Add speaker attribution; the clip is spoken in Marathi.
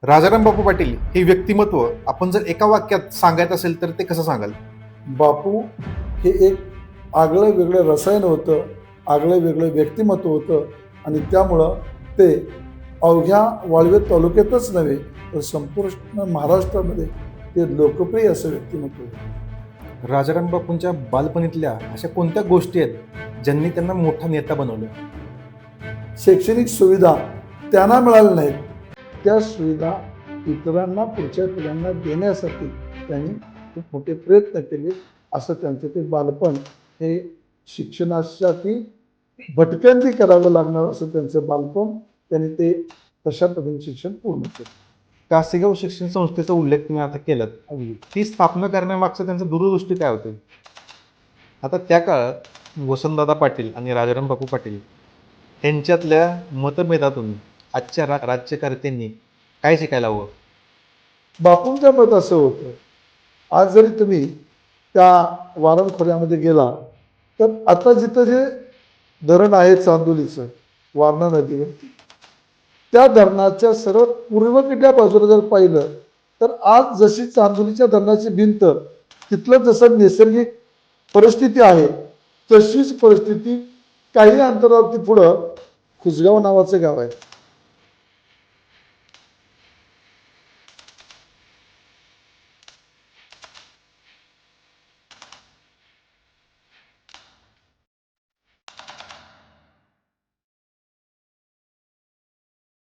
Speaker 1: राजाराम बापू पाटील हे व्यक्तिमत्व आपण जर एका वाक्यात सांगायचं असेल तर ते कसं सांगाल?
Speaker 2: बापू हे एक आगळं वेगळं रसायन होतं, आगळं वेगळं व्यक्तिमत्व होतं आणि त्यामुळं ते अवघ्या वाळवे तालुक्यातच नव्हे तर संपूर्ण महाराष्ट्रामध्ये ते लोकप्रिय असं व्यक्तिमत्व होतं.
Speaker 1: राजाराम बापूंच्या बालपणीतल्या अशा कोणत्या गोष्टी आहेत ज्यांनी त्यांना मोठा नेता बनवलं?
Speaker 2: शैक्षणिक सुविधा त्यांना मिळाल्या नाहीत, त्या सुविधा इतरांना पुढच्या पिढ्यांना देण्यासाठी त्यांनी खूप मोठे प्रयत्न केले. असं त्यांचं ते बालपण हे शिक्षणासाठी भटकंती करावं लागणार असं त्यांचं बालपण त्यांनी ते तशा पद्धतीने शिक्षण पूर्ण केलं.
Speaker 1: कासेगाव शिक्षण संस्थेचा उल्लेख तुम्ही आता केलात. ती स्थापना करण्यामागचं त्यांचं दूरदृष्टी काय होते? आता त्या काळात वसंतदादा पाटील आणि राजाराम बापू पाटील यांच्यातल्या मतभेदातून आजच्या राज्यकर्त्यांनी काय शिकायला हवं?
Speaker 2: बापूंचं मत असं होतं, आज जरी तुम्ही त्या वारण खोऱ्यामध्ये गेला तर आता जिथं जे धरण आहे चांदोलीचं वारणा नदीवरती, त्या धरणाच्या सर्वात पूर्वेकडल्या बाजूला जर पाहिलं तर आज जशी चांदोलीच्या धरणाची भिंत तिथलं जसं नैसर्गिक परिस्थिती आहे तशीच परिस्थिती काही अंतरावरती पुढं खुसगाव नावाचं गाव आहे.